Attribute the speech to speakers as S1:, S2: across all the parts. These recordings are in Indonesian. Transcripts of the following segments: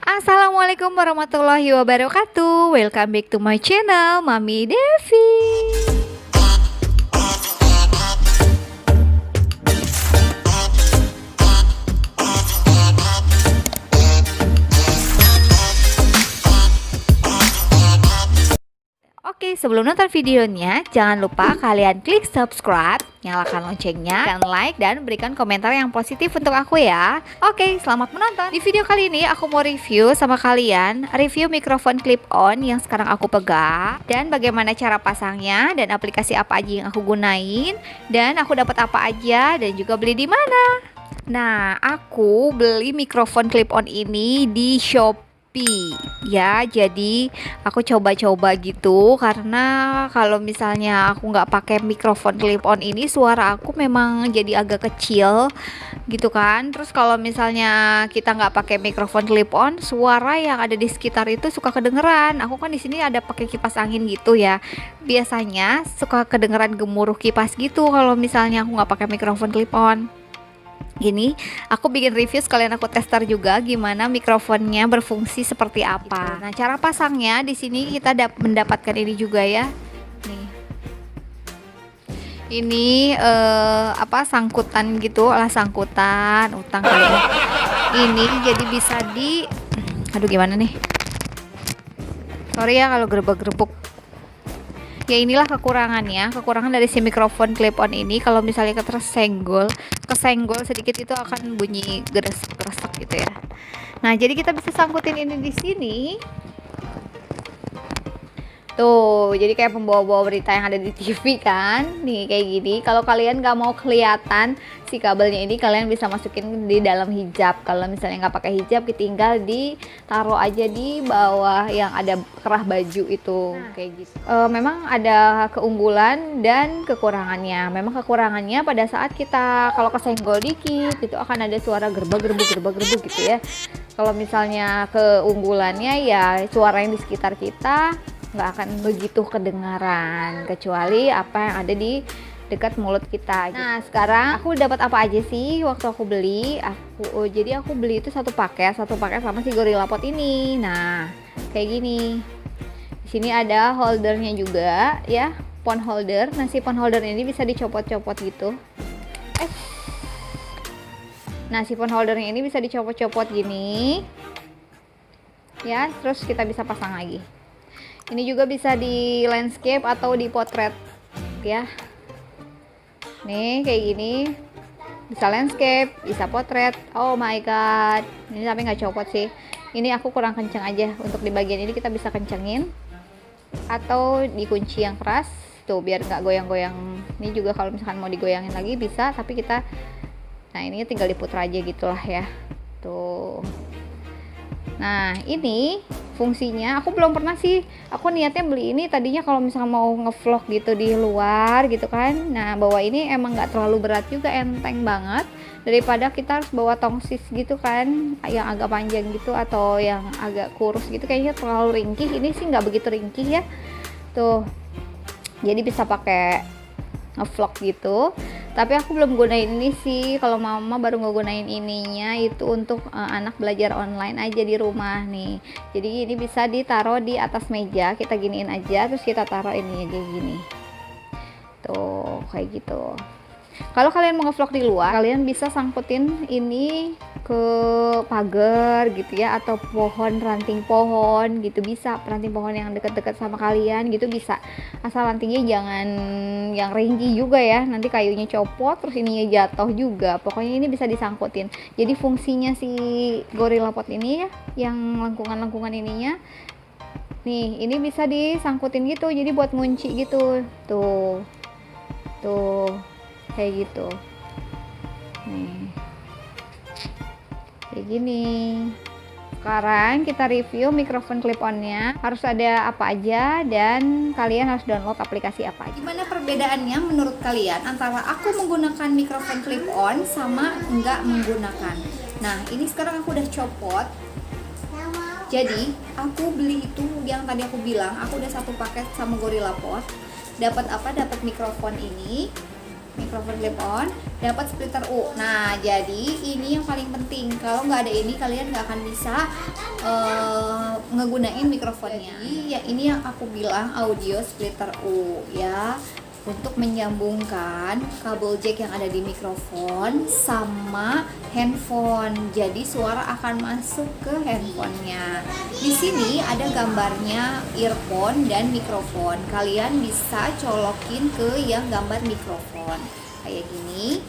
S1: Assalamualaikum warahmatullahi wabarakatuh. Welcome back to my channel, Mami Devi. Oke, sebelum nonton videonya, jangan lupa kalian klik subscribe, nyalakan loncengnya, dan like, dan berikan komentar yang positif untuk aku ya. Oke, selamat menonton. Di video kali ini aku mau review sama kalian, review mikrofon clip-on yang sekarang aku pegang, dan bagaimana cara pasangnya, dan aplikasi apa aja yang aku gunain, dan aku dapat apa aja, dan juga beli di mana. Nah, aku beli mikrofon clip-on ini di Shopee ya, jadi aku coba-coba gitu karena kalau misalnya aku nggak pakai mikrofon clip-on ini suara aku memang jadi agak kecil gitu kan. Terus kalau misalnya kita nggak pakai mikrofon clip-on, suara yang ada di sekitar itu suka kedengeran. Aku kan di sini ada pakai kipas angin gitu ya, biasanya suka kedengeran gemuruh kipas gitu kalau misalnya aku nggak pakai mikrofon clip-on. Gini, aku bikin review sekalian aku tester juga gimana mikrofonnya berfungsi seperti apa. Nah, cara pasangnya di sini kita mendapatkan ini juga ya. Nih. Ini sangkutan gitu, sangkutan utang kali ini. Ini jadi bisa aduh gimana nih? Sorry ya kalau gerebek-gerebek. Ya inilah kekurangannya, kekurangan dari si mikrofon clip-on ini. Kalau misalnya kesenggol sedikit itu akan bunyi gresek-gresek gitu ya. Nah, jadi kita bisa sangkutin ini di sini. Tuh, jadi kayak pembawa-bawa berita yang ada di TV kan. Nih kayak gini. Kalau kalian gak mau kelihatan si kabelnya ini, kalian bisa masukin di dalam hijab. Kalau misalnya nggak pakai hijab, tinggal ditaruh aja di bawah yang ada kerah baju itu. Kayak gitu. Memang ada keunggulan dan kekurangannya. Memang kekurangannya pada saat kita kalau kesenggol dikit itu akan ada suara gerbek gitu ya. Kalau misalnya keunggulannya ya suara yang di sekitar kita nggak akan begitu kedengaran, kecuali apa yang ada di dekat mulut kita. Nah, sekarang aku dapat apa aja sih waktu aku beli? Jadi aku beli itu satu paket sama si GorillaPod ini. Nah, kayak gini. Di sini ada holdernya juga ya, phone holder. Nah, si phone holder ini bisa dicopot-copot gitu. Nah, si phone holdernya ini bisa dicopot-copot gini. Ya, terus kita bisa pasang lagi. Ini juga bisa di landscape atau di potret ya. Nih kayak gini, bisa landscape, bisa potret. Oh my god, ini tapi nggak copot sih. Ini aku kurang kenceng aja. Untuk di bagian ini kita bisa kencengin atau dikunci yang keras tuh biar nggak goyang-goyang. Ini juga kalau misalkan mau digoyangin lagi bisa, tapi kita ini tinggal diputar aja gitulah ya. Tuh. Nah, ini fungsinya aku belum pernah sih. Aku niatnya beli ini tadinya kalau misalnya mau ngevlog gitu di luar gitu kan. Nah, bawa ini emang nggak terlalu berat juga, enteng banget, daripada kita harus bawa tongsis gitu kan, yang agak panjang gitu atau yang agak kurus gitu, kayaknya terlalu ringkih. Ini sih nggak begitu ringkih ya. Tuh. Jadi bisa pakai ngevlog gitu. Tapi aku belum gunain ini sih. Kalau mama baru ngegunain ininya itu untuk anak belajar online aja di rumah nih. Jadi ini bisa ditaruh di atas meja, kita giniin aja, terus kita taruh ini kayak gini. Tuh, kayak gitu. Kalau kalian mau ngevlog di luar, kalian bisa sangkutin ini ke pagar gitu ya, atau ranting pohon gitu bisa. Ranting pohon yang dekat-dekat sama kalian gitu bisa. Asal rantingnya jangan yang ringkih juga ya, nanti kayunya copot terus ininya jatuh juga. Pokoknya ini bisa disangkutin. Jadi fungsinya si GorillaPod ini ya, yang lengkungan-lengkungan ininya nih, ini bisa disangkutin gitu, jadi buat ngunci gitu. Tuh kayak gitu nih, kayak gini. Sekarang kita review mikrofon clip-onnya, harus ada apa aja dan kalian harus download aplikasi apa aja. Gimana perbedaannya menurut kalian antara aku menggunakan mikrofon clip-on sama enggak menggunakan? Nah, ini sekarang aku udah copot. Jadi aku beli itu yang tadi aku bilang, aku udah satu paket sama GorillaPod. Dapat apa? Dapat mikrofon ini mikrofon clip on, dapat splitter U. Nah, jadi ini yang paling penting. Kalau nggak ada ini, kalian nggak akan bisa ngegunain mikrofonnya. Jadi ya ini yang aku bilang audio splitter U ya, untuk menyambungkan kabel jack yang ada di mikrofon sama handphone. Jadi suara akan masuk ke handphonenya. Di sini ada gambarnya earphone dan mikrofon. Kalian bisa colokin ke yang gambar mikrofon kayak gini.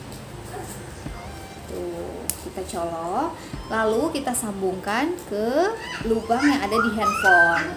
S1: Tuh, kita colok, lalu kita sambungkan ke lubang yang ada di handphone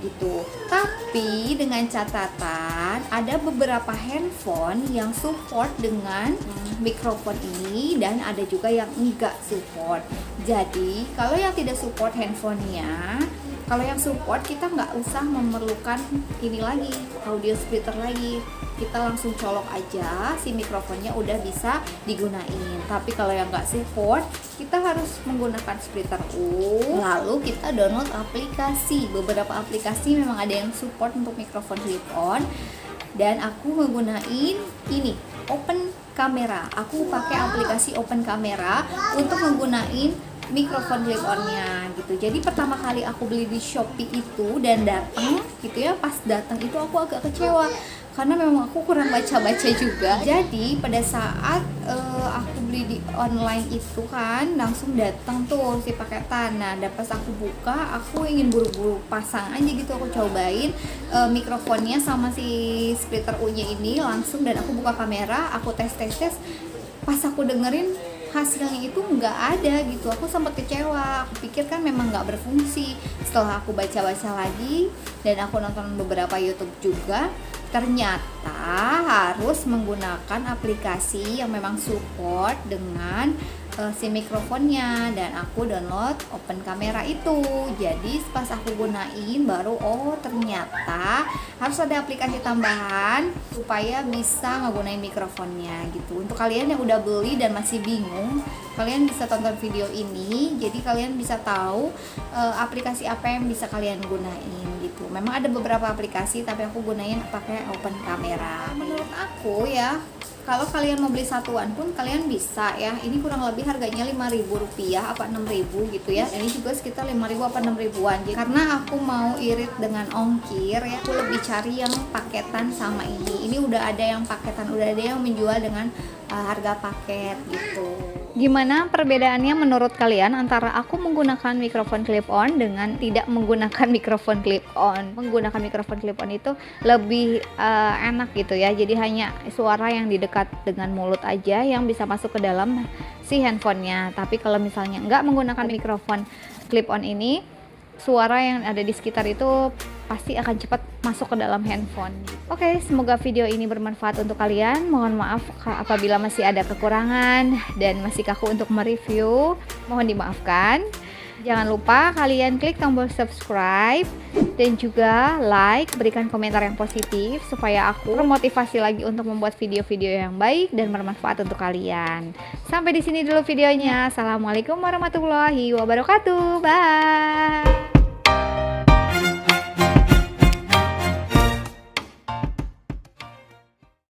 S1: gitu. Tapi dengan catatan ada beberapa handphone yang support dengan mikrofon ini dan ada juga yang enggak support. Jadi kalau yang tidak support handphonenya, kalau yang support kita nggak usah memerlukan ini lagi, audio splitter lagi. Kita langsung colok aja, si mikrofonnya udah bisa digunain. Tapi kalau yang nggak support, kita harus menggunakan splitter U. Lalu kita download aplikasi. Beberapa aplikasi memang ada yang support untuk mikrofon clip on. Dan aku menggunain ini, Open Camera. Aku pakai aplikasi Open Camera untuk menggunain mikrofon clip on-nya gitu. Jadi pertama kali aku beli di Shopee itu dan datang gitu ya, pas datang itu aku agak kecewa karena memang aku kurang baca-baca juga. Jadi pada saat aku beli di online itu kan langsung datang tuh si paketan. Nah, dan pas aku buka, aku ingin buru-buru pasang aja gitu. Aku cobain mikrofonnya sama si splitter U-nya ini langsung, dan aku buka kamera, aku tes. Pas aku dengerin hasilnya itu nggak ada gitu, aku sempat kecewa. Aku pikir kan memang nggak berfungsi. Setelah aku baca-baca lagi dan aku nonton beberapa YouTube juga, ternyata harus menggunakan aplikasi yang memang support dengan si mikrofonnya, dan aku download Open Camera itu. Jadi pas aku gunain baru, oh ternyata harus ada aplikasi tambahan supaya bisa ngegunain mikrofonnya gitu. Untuk kalian yang udah beli dan masih bingung, kalian bisa tonton video ini, jadi kalian bisa tahu aplikasi apa yang bisa kalian gunain gitu. Memang ada beberapa aplikasi tapi aku gunain pakai Open Camera. Menurut aku ya, kalau kalian mau beli satuan pun kalian bisa ya. Ini kurang lebih harganya Rp5.000 apa Rp6.000 gitu ya. Ini juga sekitar Rp5.000 apa Rp6.000-an. Jadi karena aku mau irit dengan ongkir ya, aku lebih cari yang paketan sama ini. Ini udah ada yang paketan, udah ada yang menjual dengan harga paket gitu. Gimana perbedaannya menurut kalian antara aku menggunakan mikrofon clip on dengan tidak menggunakan mikrofon clip on? Menggunakan mikrofon clip on itu lebih enak gitu ya. Jadi hanya suara yang di dekat dengan mulut aja yang bisa masuk ke dalam si handphonenya. Tapi kalau misalnya nggak menggunakan mikrofon clip on ini, suara yang ada di sekitar itu pasti akan cepat masuk ke dalam handphone. Oke, semoga video ini bermanfaat untuk kalian. Mohon maaf apabila masih ada kekurangan dan masih kaku untuk mereview, mohon dimaafkan. Jangan lupa kalian klik tombol subscribe dan juga like, berikan komentar yang positif supaya aku termotivasi lagi untuk membuat video-video yang baik dan bermanfaat untuk kalian. Sampai di sini dulu videonya. Assalamualaikum warahmatullahi wabarakatuh. Bye.